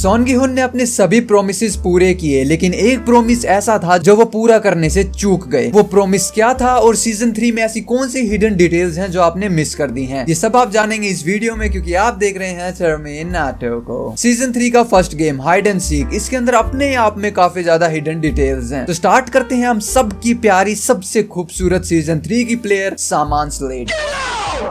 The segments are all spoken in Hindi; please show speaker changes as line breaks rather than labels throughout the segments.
सोन गी हुन ने अपने सभी प्रोमिसेस पूरे किए, लेकिन एक प्रोमिस ऐसा था जो वो पूरा करने से चूक गए। वो प्रोमिस क्या था और सीजन 3 में ऐसी कौन सी हिडन डिटेल्स हैं जो आपने मिस कर दी हैं, ये सब आप जानेंगे इस वीडियो में, क्योंकि आप देख रहे हैं चरमीन नाटो को। सीजन 3 का first game hide and seek, इसके अंदर अपने आप में काफी ज्यादा हिडन डिटेल्स हैं। तो स्टार्ट करते हैं हम सबकी प्यारी सबसे खूबसूरत सीजन 3 की प्लेयर सामान स्लेड।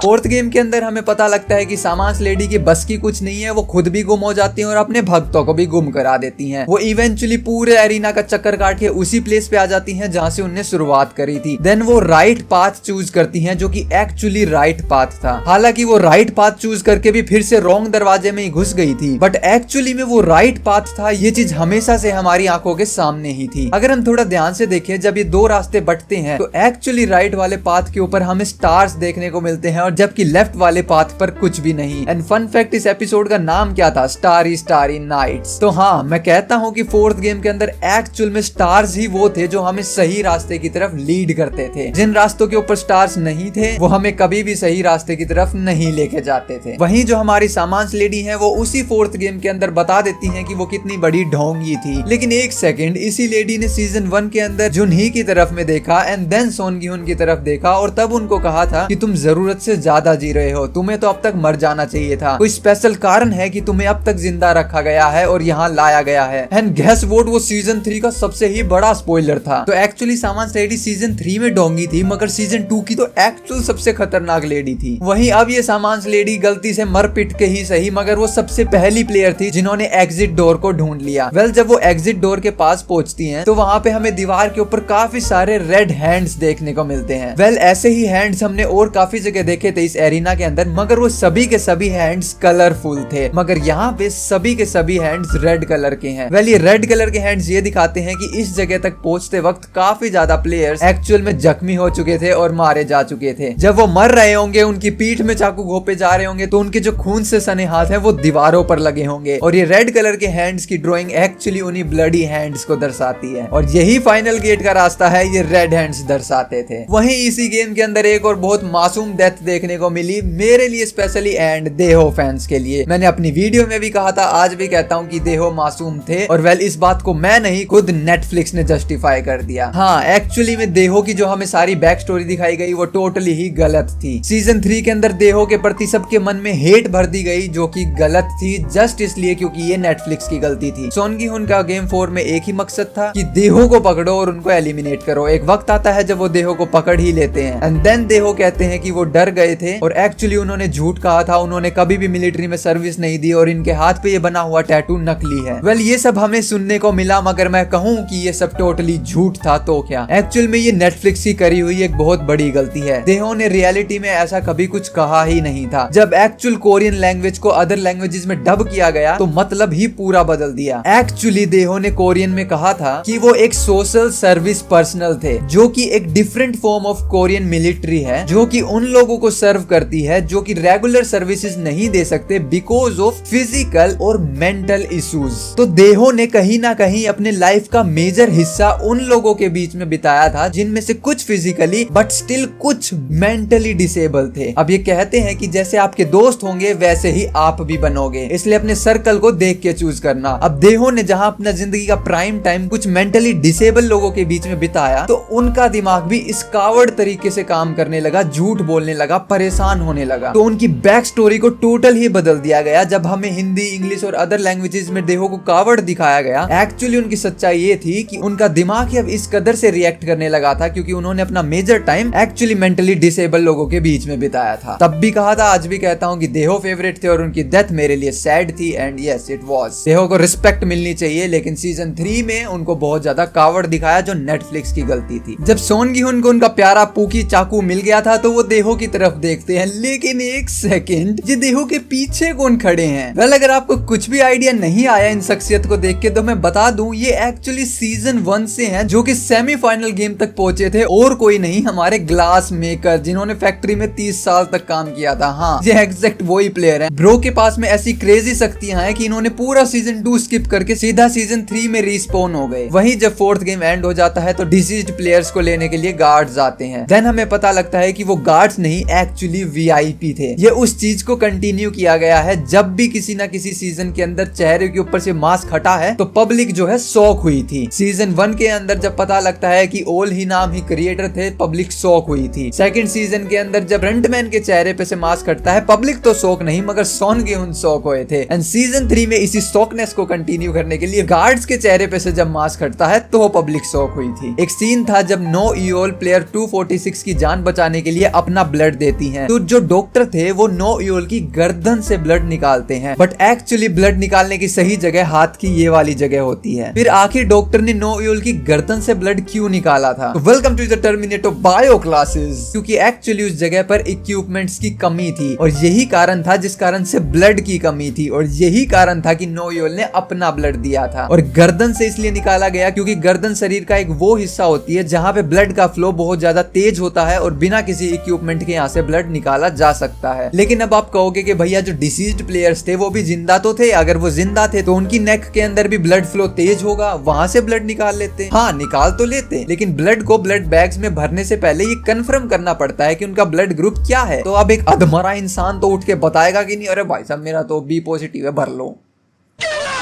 फोर्थ गेम के अंदर हमें पता लगता है कि सामान लेडी की बस की कुछ नहीं है, वो खुद भी गुम हो जाती हैं और अपने भक्तों को भी गुम करा देती हैं। वो इवेंचुअली पूरे एरिना का चक्कर काट के उसी प्लेस पे आ जाती हैं जहां से उन्हें शुरुआत करी थी। देन वो राइट पाथ चूज करती हैं जो कि एक्चुअली राइट पाथ था। हालांकि वो राइट पाथ चूज करके भी फिर से रॉन्ग दरवाजे में ही घुस गई थी, बट एक्चुअली में वो राइट पाथ था, ये चीज हमेशा से हमारी आंखों के सामने ही थी। अगर हम थोड़ा ध्यान से देखें, जब ये दो रास्ते बटते हैं तो एक्चुअली राइट वाले पाथ के ऊपर हमें स्टार्स देखने को मिलते हैं और जबकि लेफ्ट वाले पाथ पर कुछ भी नहीं। एंड फन फैक्ट, इस एपिसोड का नाम क्या था? Starry starry nights. तो हाँ, मैं कहता हूँ कि फोर्थ गेम के अंदर एक्चुअल में स्टार्स ही वो थे जो हमें सही रास्ते की तरफ लीड करते थे। जिन रास्तों के ऊपर स्टार्स नहीं थे वो हमें कभी भी सही रास्ते की तरफ नहीं लेके जाते थे। वहीं जो हमारी सामान लेडी है वो उसी फोर्थ गेम के अंदर बता देती है कि वो कितनी बड़ी ढोंगी थी। लेकिन एक सेकंड, इसी लेडी ने सीजन 1 के अंदर जुनही की तरफ में देखा एंड देन सोन गी हुन की तरफ देखा और तब उनको कहा था कि तुम जरूरत से ज्यादा जी रहे हो, तुम्हें तो अब तक मर जाना चाहिए था। कोई स्पेशल कारण है कि तुम्हें अब तक जिंदा रखा गया है और यहाँ लाया गया है। एंड गेस व्हाट, वो सीजन 3 का सबसे ही बड़ा स्पॉइलर था। तो एक्चुअली सामान लेडी सीजन 3 में डोंगी थी, मगर सीजन 2 की तो एक्चुअल सबसे खतरनाक लेडी थी। वहीं अब ये सामान लेडी गलती से मर पिट के ही सही, मगर वो सबसे पहली प्लेयर थी जिन्होंने एग्जिट डोर को ढूंढ लिया। वेल, जब वो एग्जिट डोर के पास पहुंचती हैं तो वहां पे हमें दीवार के ऊपर काफी सारे रेड हैंड्स देखने को मिलते हैं। वेल, ऐसे ही हैंड्स हमने और काफी जगह देखे थे इस एरिना के अंदर, मगर वो सभी के सभी हैंड्स कलरफुल थे। मगर यहाँ पे सभी के सभी हैंड्स रेड कलर के हैं। वेल, ये रेड कलर के हैंड्स ये दिखाते हैं कि इस जगह तक पहुंचते वक्त काफी ज्यादा प्लेयर्स एक्चुअल में जख्मी हो चुके थे और मारे जा चुके थे। जब वो मर रहे होंगे, उनकी पीठ में चाकू घोंपे जा रहे होंगे, तो उनके जो खून से सने हाथ हैं वो दीवारों पर लगे होंगे और ये रेड कलर के हैंड्स की ड्राइंग एक्चुअली उन्हीं ब्लडी हैंड्स को दर्शाती है और यही फाइनल गेट का रास्ता है, ये रेड हैंड्स दर्शाते थे। वहीं इसी गेम के अंदर एक और बहुत मासूम डेथ देखने को मिली, मेरे लिए स्पेशली एंड देहो फैंस के लिए। मैंने अपनी वीडियो में भी कहा था, आज भी कहता हूँ कि देहो मासूम थे और वेल, इस बात को मैं नहीं, खुद नेटफ्लिक्स ने जस्टिफाई कर दिया। हाँ, एक्चुअली में देहो की जो हमें सारी बैक स्टोरी दिखाई गई वो टोटली ही गलत थी। सीजन 3 के अंदर देहो के प्रति सबके मन में हेट भर दी गई जो कि गलत थी, जस्ट इसलिए क्योंकि ये नेटफ्लिक्स की गलती थी। सोन गी हुन का गेम 4 में एक ही मकसद था कि देहो को पकड़ो और उनको एलिमिनेट करो। एक वक्त आता है जब वो देहो को पकड़ ही लेते हैं एंड देन देहो कहते हैं कि वो डर गए थे और एक्चुअली उन्होंने झूठ कहा था, उन्होंने कभी भी मिलिट्री में सर्विस नहीं दी और इनके हाथ पे ये बना हुआ टैटू नकली है। वेल, ये सब हमें सुनने को मिला, मगर मैं कहूँ कि ये सब टोटली झूठ था तो क्या, एक्चुअल में ये नेटफ्लिक्स की करी हुई एक बहुत बड़ी गलती है। देहो ने रियलिटी में ऐसा कभी कुछ कहा ही नहीं था। जब एक्चुअल कोरियन लैंग्वेज को अदर लैंग्वेजेस में डब किया गया तो मतलब ही पूरा बदल दिया। एक्चुअली देहो ने कोरियन में कहा था कि वो एक सोशल सर्विस पर्सनल थे, जो कि एक different form of Korean military है, जो कि उन लोगों को सर्व करती है जो कि रेगुलर सर्विसेज नहीं दे सकते बिकॉज ऑफ फिजिकल और मेंटल इश्यूज। तो देहो ने कहीं ना कहीं अपने लाइफ का मेजर हिस्सा उन लोगों के बीच में बिताया था जिनमें से कुछ फिजिकली बट स्टिल कुछ मेंटली डिसेबल थे। अब ये कहते हैं कि जैसे आपके दोस्त होंगे वैसे ही आप भी बनोगे, इसलिए अपने सर्कल को देख के चूज करना। अब देहो ने जहां अपना जिंदगी का प्राइम टाइम कुछ मेंटली डिसेबल लोगों के बीच में बिताया, तो उनका दिमाग भी इस कावर्ड तरीके से काम करने लगा, झूठ बोलने लगा, परेशान होने लगा। तो उनकी बैक स्टोरी को टोटल ही बदल दिया गया। जब हमें हिंदी, इंग्लिश और अदर लैंग्वेजेस में देहो को कावर्ड दिखाया गया, एक्चुअली उनकी सच्चाई ये थी कि उनका दिमाग ही अब इस कदर से रिएक्ट करने लगा था क्योंकि उन्होंने अपना major time actually mentally disable लोगों के बीच में बिताया था। तब भी कहा था, आज भी कहता हूँ कि देहो फेवरेट थे और उनकी डेथ मेरे लिए सैड थी एंड यस इट वाज। देहो को रिस्पेक्ट मिलनी चाहिए, लेकिन सीजन 3 में उनको बहुत ज्यादा कावर्ड दिखाया जो नेटफ्लिक्स की गलती थी। जब सोन गी हुन को उनका प्यारा पूकी चाकू मिल गया था तो वो देहो की तरफ देखते हैं, लेकिन एक सेकंड, ये देहो के पीछे कौन खड़े हैं? वेल, अगर आपको कुछ भी आइडिया नहीं आया इन शख्सियत को देख के तो मैं बता दूं, ये एक्चुअली सीजन 1 से हैं जो कि सेमीफाइनल गेम तक पहुंचे थे और कोई नहीं, हमारे ग्लास मेकर जिन्होंने फैक्ट्री में 30 साल तक काम किया था। हाँ, ये एग्जैक्ट वही प्लेयर है। ब्रो के पास में ऐसी क्रेजी शक्तियां हैं कि इन्होंने पूरा सीजन 2 स्किप करके सीधा सीजन 3 में रिस्पॉन हो गए। वहीं जब फोर्थ गेम एंड हो जाता है तो डिसीज्ड प्लेयर्स को लेने के लिए गार्ड्स आते हैं। देन हमें पता लगता है कि वो गार्ड्स नहीं, एक्चुअली वीआईपी थे। ये उस चीज को कंटिन्यू किया गया है, जब भी किसी ना किसी सीजन के अंदर चेहरे के ऊपर से मास्क हटा है तो पब्लिक जो है शॉक हुई थी। सीजन 1 के अंदर जब पता लगता है कि ओल ही नाम ही क्रिएटर थे, पब्लिक शॉक हुई थी। सेकंड सीजन के अंदर जब फ्रंटमैन के चेहरे पे से मास्क हटता है, पब्लिक तो शॉक नहीं मगर सॉन गी-हुन शॉक हुए थे। एंड सीजन 3 में इसी शॉकनेस को कंटिन्यू करने के लिए गार्ड्स के चेहरे पे से जब मास्क हटता है तो पब्लिक शॉक हुई थी। एक सीन था जब नो ईओल प्लेयर 246 की जान बचाने के लिए अपना ब्लड देती हैं, तो जो डॉक्टर थे वो नो ईओल की गर्दन से ब्लड निकालते हैं, बट एक्चुअली ब्लड निकालने की सही जगह हाथ की ये वाली जगह होती है। फिर आखिर डॉक्टर ने नो ईओल की गर्दन से ब्लड क्यों निकाला था? तो welcome to the Terminator bio classes, क्योंकि एक्चुअली उस जगह पर इक्विपमेंट्स की कमी थी और यही कारण था जिस कारण से ब्लड की कमी थी, और यही कारण था कि नो ईओल ने अपना ब्लड दिया था। और गर्दन से इसलिए निकाला गया क्योंकि गर्दन शरीर का एक वो हिस्सा होती है जहाँ पे ब्लड का फ्लो बहुत ज्यादा तेज होता है और बिना किसी इक्विपमेंट के यहाँ से ब्लड निकाला जा सकता है। लेकिन अब आप कहोगे कि भैया जो डिसीज्ड प्लेयर्स थे वो भी जिंदा तो थे, अगर वो जिंदा थे तो उनकी नेक के अंदर भी ब्लड फ्लो तेज होगा, वहां से ब्लड निकाल लेते। हाँ, निकाल तो लेते, लेकिन ब्लड को ब्लड बैग्स में भरने से पहले ये कंफर्म करना पड़ता है कि उनका ब्लड ग्रुप क्या है। तो अब एक अधमरा इंसान तो उठ के बताएगा कि नहीं, अरे भाई साहब मेरा तो बी पॉजिटिव है, भर लो।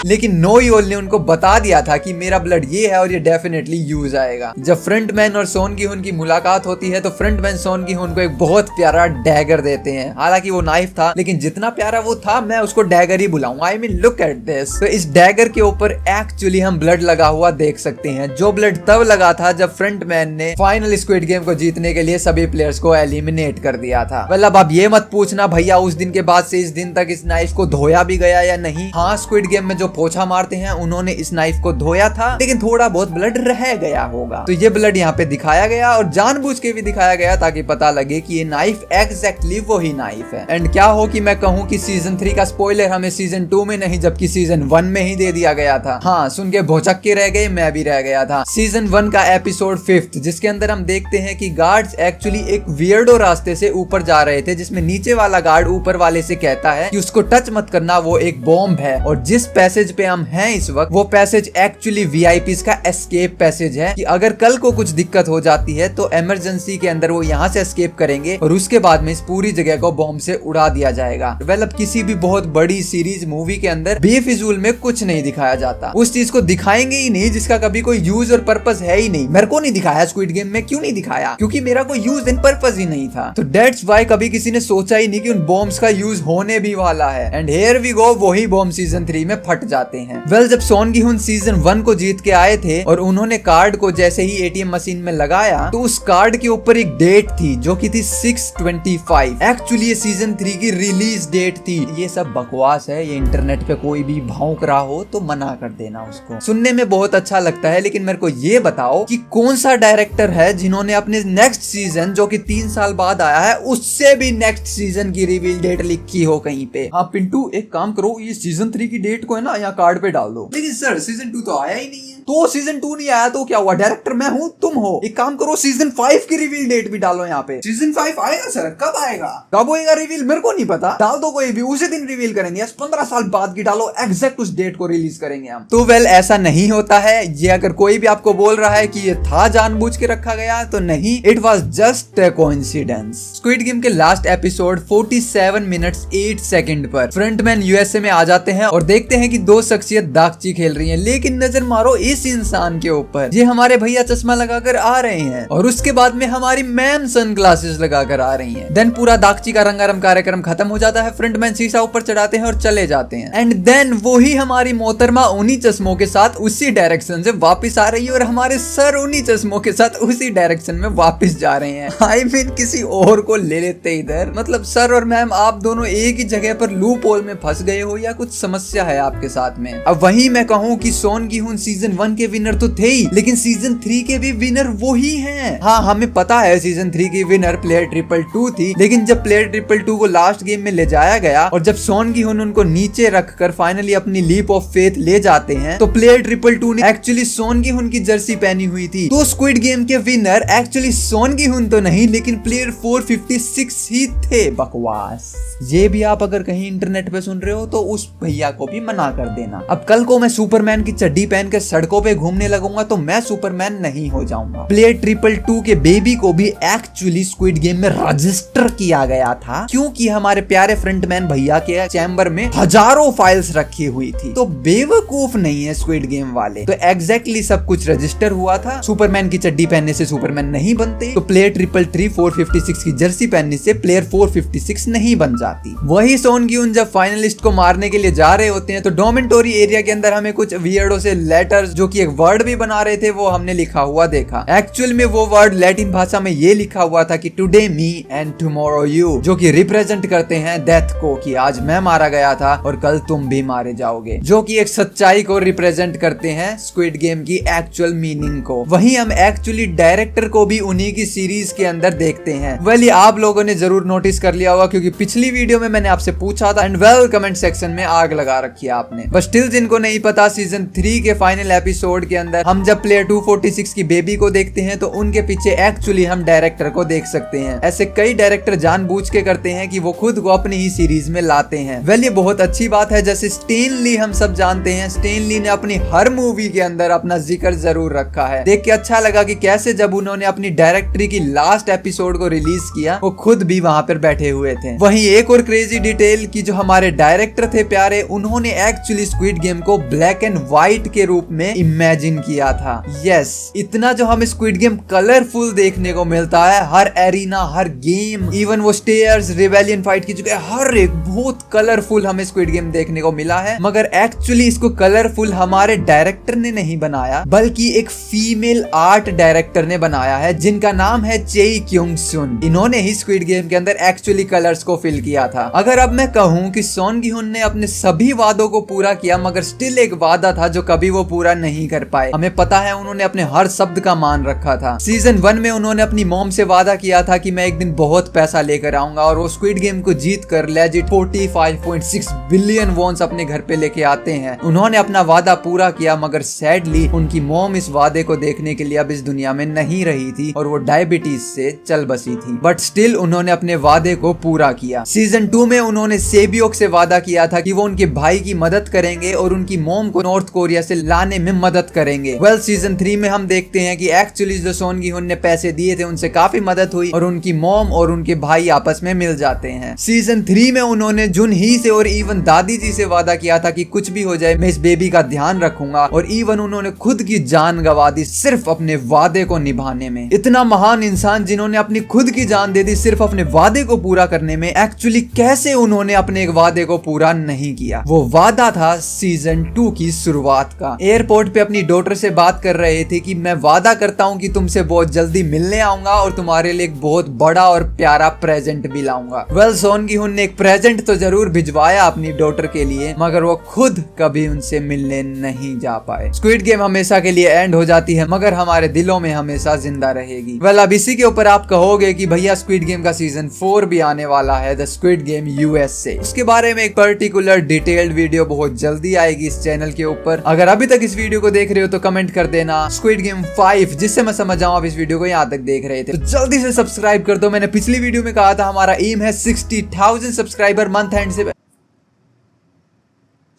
लेकिन नो ईओल ने उनको बता दिया था कि मेरा ब्लड ये है और ये डेफिनेटली यूज आएगा। जब फ्रंटमैन और सॉन गी-हुन की मुलाकात होती है तो फ्रंटमैन सॉन गी-हुन को एक बहुत प्यारा डैगर देते हैं। हालांकि वो नाइफ था, लेकिन जितना प्यारा वो था मैं उसको डैगर ही बुलाऊंगा। I mean look at this. तो इस डैगर के ऊपर एक्चुअली हम ब्लड लगा हुआ देख सकते हैं, जो ब्लड तब लगा था जब फ्रंटमैन ने फाइनल स्क्विड गेम को जीतने के लिए सभी प्लेयर्स को एलिमिनेट कर दिया था। मतलब अब ये मत पूछना भैया उस दिन के बाद से इस दिन तक इस नाइफ को धोया भी गया या नहीं। हाँ, स्क्विड गेम में जो पोछा मारते हैं उन्होंने इस नाइफ को धोया था, लेकिन थोड़ा बहुत ब्लड रह गया होगा। तो ये ब्लड यहाँ पे दिखाया गया और जानबूझ के भी दिखाया गया ताकि पता लगे कि ये नाइफ एग्जैक्टली वही नाइफ है। एंड क्या हो कि मैं कहूँ कि सीजन 3 का स्पॉइलर हमें सीजन 2 में नहीं जबकि सीजन 1 में ही दे दिया गया था। हाँ, सुन के भौचक के रह गए, मैं भी रह गया था। सीजन 1 का एपिसोड 5 जिसके अंदर हम देखते हैं कि गार्ड्स एक्चुअली एक वियर्डो रास्ते से ऊपर जा रहे थे, जिसमें नीचे वाला गार्ड ऊपर वाले से कहता है कि उसको टच मत करना, वो एक बॉम्ब है। और जिस पैसेज पे हम हैं इस वक्त, वो पैसेज एक्चुअली वीआईपीज का एस्केप पैसेज है कि अगर कल को कुछ दिक्कत हो जाती है तो इमरजेंसी के अंदर वो यहाँ से एस्केप करेंगे और उसके बाद में इस पूरी जगह को बॉम्ब से उड़ा दिया जाएगा। वेल, अब किसी भी बहुत बड़ी सीरीज मूवी के अंदर बेफिजूल में कुछ नहीं दिखाया जाता। उस चीज को दिखाएंगे ही नहीं जिसका कभी कोई यूज और पर्पस है ही नहीं। मेरे को नहीं दिखाया स्क्विड गेम में, क्यों नहीं दिखाया? क्योंकि मेरा कोई यूज एंड पर्पस ही नहीं था। तो दैट्स व्हाई कभी किसी ने सोचा ही नहीं कि उन बॉम्ब्स का यूज होने भी वाला है। एंड हियर वी गो, वही बॉम्ब सीजन 3 में फट जाते हैं। वेल, जब सॉन गी-हुन सीजन 1 को जीत के आए थे और उन्होंने कार्ड को जैसे ही एटीएम मशीन में लगाया तो उस कार्ड के ऊपर एक डेट थी जो कि थी 6/25। एक्चुअली ये सीजन 3 की रिलीज डेट थी। ये सब बकवास है, ये इंटरनेट पे कोई भी भौंक रहा हो तो मना कर देना उसको। सुनने में बहुत अच्छा लगता है, लेकिन मेरे को ये बताओ कि कौन सा डायरेक्टर है जिन्होंने अपने नेक्स्ट सीजन जो कि 3 साल बाद आया है उससे भी नेक्स्ट सीजन की रिवील डेट लिखी हो कहीं पे? हाँ पिंटू, एक काम करो, ये सीजन 3 की डेट को है ना यहाँ कार्ड पे डाल दो। लेकिन सर सीजन 2 तो आया ही नहीं है। तो सीजन 2 नहीं आया तो क्या हुआ? डायरेक्टर मैं हूँ, तुम हो। एक काम करो, सीजन 5 की रिवील डेट भी डालो यहाँ पे। सीजन 5 आएगा सर? कब आएगा? कब होएगा रिवील? मेरे को नहीं पता। डाल दो कोई भी, उसी दिन रिवील करेंगे। 15 साल बाद की डालो, एग्जैक्ट उस डेट को रिलीज करेंगे हम। तो वेल, ऐसा नहीं होता है। ये अगर कोई भी आपको बोल रहा है कि ये था जानबूझ के रखा गया, तो नहीं, it was just a coincidence. Squid game के लास्ट एपिसोड 47 मिनट्स 8 सेकंड पर फ्रंटमैन यूएसए में आ जाते हैं और देखते हैं कि 2 शख्सियत दागची खेल रही हैं। लेकिन नजर मारो इस इंसान के ऊपर, ये हमारे भैया चश्मा लगाकर आ रहे हैं और उसके बाद में हमारी मैम सनग्लासेस लगाकर आ रही हैं। देन पूरा दागची का रंगारंग कार्यक्रम खत्म हो जाता है। फ्रंटमैन शीशा ऊपर चढ़ाते हैं और चले जाते हैं। एंड देन वही हमारी मोहतरमा उन्हीं चश्मों के साथ उसी डायरेक्शन से वापस आ रही है और हमारे सर उन्हीं चश्मों के साथ उसी डायरेक्शन में वापस जा रहे हैं। आई मीन किसी और को ले लेते इधर। मतलब सर और मैम आप दोनों एक ही जगह पर लूप होल में फंस गए हो या कुछ समस्या है आपके साथ में। अब वही मैं कहूँ कि सॉन गी-हुन सीजन 1 के विनर तो थे ही, लेकिन सीजन 3 के भी विनर वही हैं। हाँ, हमें पता है सीजन 3 की विनर प्लेयर 222 थी, लेकिन जब प्लेयर 222 को लास्ट गेम में ले जाया गया और जब सॉन गी-हुन उनको नीचे रखकर फाइनली अपनी लीप ऑफ फेथ ले जाते हैं, तो प्लेयर 222 ने एक्चुअली सॉन गी-हुन की जर्सी पहनी हुई थी। तो स्क्विड गेम के विनर एक्चुअली सॉन गी-हुन तो नहीं, लेकिन प्लेयर 456 ही थे। बकवास। ये भी आप अगर कहीं इंटरनेट पे सुन रहे हो तो उस भैया को भी मना कर देना। अब कल को मैं सुपरमैन की चड्डी पहन के सड़कों सड़कों पे घूमने लगूंगा तो मैं सुपरमैन नहीं हो जाऊंगा। प्लेयर 222 के बेबी को भी एक्चुअली स्क्विड गेम में रजिस्टर किया गया था, क्योंकि हमारे प्यारे फ्रंटमैन भैया के चैम्बर में हजारों फाइल्स रखी हुई थी। तो बेवकूफ नहीं है स्क्विड गेम वाले। तो एग्जैक्टली सब कुछ रजिस्टर हुआ था। सुपरमैन की चड्डी पहनने से सुपरमैन नहीं बनते, तो प्लेयर 333 456 की जर्सी पहनने से प्लेयर 456 नहीं बन जाती। वही सोन ग्यून जब फाइनलिस्ट को मारने के लिए जा रहे होते हैं तो डोमेंटोरी एरिया के अंदर हमें कुछ वियर्डो से लेटर्स जो कि एक वर्ड भी बना रहे थे वो हमने लिखा हुआ देखा। एक्चुअल में वो वर्ड लैटिन भाषा में ये लिखा हुआ था कि today me and tomorrow you, जो कि रिप्रेजेंट करते हैं डेथ को, कि आज मैं मारा गया था और कल तुम भी मारे जाओगे, जो कि एक सच्चाई को रिप्रेजेंट करते हैं स्क्विड गेम की एक्चुअल मीनिंग को। वहीं हम एक्चुअली डायरेक्टर को भी उन्हीं की सीरीज के अंदर देखते हैं। वेल आप लोगों ने जरूर नोटिस कर लिया होगा, क्योंकि पिछली वीडियो में मैंने आपसे पूछा था एंड वेल कमेंट सेक्शन में आग लगा रखी है आपने। बस स्टिल जिनको नहीं पता, सीजन 3 के फाइनल एपिसोड के अंदर हम जब प्लेयर 246 की बेबी को देखते हैं तो उनके पीछे एक्चुअली हम डायरेक्टर को देख सकते हैं। ऐसे कई डायरेक्टर जानबूझ के करते हैं कि वो खुद को अपनी ही सीरीज में लाते हैं। वेल ये बहुत अच्छी बात है। जैसे स्टैन ली हम सब जानते हैं, स्टैन ली ने अपनी हर मूवी के अंदर अपना जिक्र जरूर रखा है। देख के अच्छा लगा कि कैसे जब उन्होंने अपनी डायरेक्टरी की लास्ट एपिसोड को रिलीज किया वो खुद भी वहां पर बैठे हुए थे। वहीं एक और क्रेजी डिटेल की जो हमारे डायरेक्टर थे प्यारे, उन्होंने एक्चुअली स्क्विड गेम को ब्लैक एंड व्हाइट के रूप में इमेजिन किया था। यस, इतना जो हमें स्क्विड गेम कलरफुल देखने को मिलता है, हर एरिना, हर गेम, इवन वो स्टेयर्स, रिबेलियन फाइट की जगह हर एक बहुत कलरफुल हमें स्क्विड गेम देखने को मिला है। मगर एक्चुअली इसको कलरफुल हमारे डायरेक्टर ने नहीं बनाया, बल्कि एक फीमेल आर्ट डायरेक्टर ने बनाया है जिनका नाम है चेई क्योंग सुन। इन्होंने ही स्क्विड गेम के अंदर एक्चुअली कलर्स को फिल किया था। अगर अब मैं कहूँ कि सोन गी-हुन ने अपने सभी वादों को पूरा किया, मगर स्टिल एक वादा था जो कभी वो पूरा नहीं कर पाए। हमें पता है उन्होंने अपने हर शब्द का मान रखा था। सीजन 1 में उन्होंने अपनी मॉम से वादा किया था कि मैं एक दिन बहुत पैसा लेकर आऊंगा, और वो स्क्विड गेम को जीत कर लेजिट 45.6 बिलियन वॉन्स अपने घर पे लेके आते हैं। उन्होंने अपना वादा पूरा किया, मगर सैडली उनकी मॉम इस वादे को देखने के लिए अब इस दुनिया में नहीं रही थी और वो डायबिटीज से चल बसी थी। बट स्टिल उन्होंने अपने वादे को पूरा किया। सीजन 2 में उन्होंने सेबियोक से वादा किया था कि वो उनके भाई की मदद करेंगे और उनकी मॉम को नॉर्थ कोरिया से लाने में मदद करेंगे। वेल सीजन 3 में हम देखते हैं कि एक्चुअली जो सोन गी-हुन ने पैसे दिए थे उनसे काफी मदद हुई और उनकी मॉम और उनके भाई आपस में मिल जाते हैं। सीजन 3 में उन्होंने जुन ही से और इवन दादी जी से वादा किया था कि कुछ भी हो जाए मैं इस बेबी का ध्यान रखूंगा, और इवन उन्होंने खुद की जान गंवा दी सिर्फ अपने वादे को निभाने में। इतना महान इंसान जिन्होंने अपनी खुद की जान दे दी सिर्फ अपने वादे को पूरा करने में, एक्चुअली कैसे उन्होंने अपने एक वादे को पूरा नहीं किया? वो वादा था सीजन 2 की शुरुआत का। एयरपोर्ट पे अपनी डॉटर से बात कर रहे थे कि मैं वादा करता हूँ कि तुमसे बहुत जल्दी मिलने आऊंगा और तुम्हारे लिए एक बहुत बड़ा और प्यारा प्रेजेंट भी लाऊंगा। वेल सोन गी-हुन ने एक प्रेजेंट तो जरूर भिजवाया अपनी डॉटर के लिए, मगर वो खुद कभी उनसे मिलने नहीं जा पाए। स्क्विड गेम हमेशा के लिए एंड हो जाती है, मगर हमारे दिलों में हमेशा जिंदा रहेगी। वेल अब इसी के ऊपर आप कहोगे कि भैया स्क्विड गेम का सीजन 4 भी आने वाला है, द स्क्विड गेम यूएस से। उसके बारे में एक पर्टिकुलर डिटेल्ड वीडियो बहुत जल्दी आएगी इस चैनल के ऊपर। अगर अभी तक इस वीडियो को देख रहे हो तो कमेंट कर देना स्क्विड गेम 5, जिससे मैं समझ जाऊं आप इस वीडियो को यहाँ तक देख रहे थे। तो जल्दी से सब्सक्राइब कर दो। मैंने पिछली वीडियो में कहा था हमारा एम है 60,000 सब्सक्राइबर मंथ एंड से।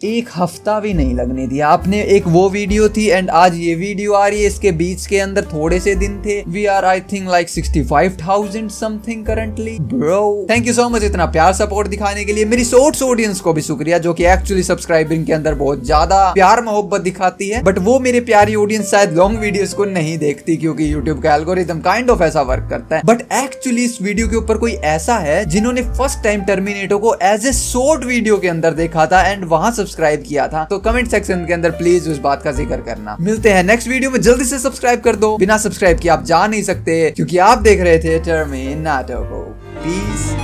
एक हफ्ता भी नहीं लगने दिया आपने। एक वो वीडियो थी एंड आज ये वीडियो आ रही है, इसके बीच के अंदर थोड़े से दिन थे। We are I think like 65,000 something currently. Bro thank you so much इतना प्यार सपोर्ट दिखाने के लिए। मेरी शॉर्ट्स ऑडियंस को भी शुक्रिया जो कि एक्चुअली सब्सक्राइबिंग के अंदर बहुत ज्यादा प्यार मोहब्बत दिखाती है, बट वो मेरे प्यारी ऑडियंस शायद लॉन्ग वीडियोस को नहीं देखती क्योंकि यूट्यूब का एल्गोरिथम काइंड ऑफ ऐसा वर्क करता है। बट एक्चुअली इस वीडियो के ऊपर कोई ऐसा है जिन्होंने फर्स्ट टाइम टर्मिनेटर को एज ए शॉर्ट वीडियो के अंदर देखा था एंड वहां सब्सक्राइब किया था, तो कमेंट सेक्शन के अंदर प्लीज उस बात का जिक्र करना। मिलते हैं नेक्स्ट वीडियो में। जल्दी से सब्सक्राइब कर दो, बिना सब्सक्राइब किए आप जा नहीं सकते क्योंकि आप देख रहे थे टर्मिनेटर को। पीस।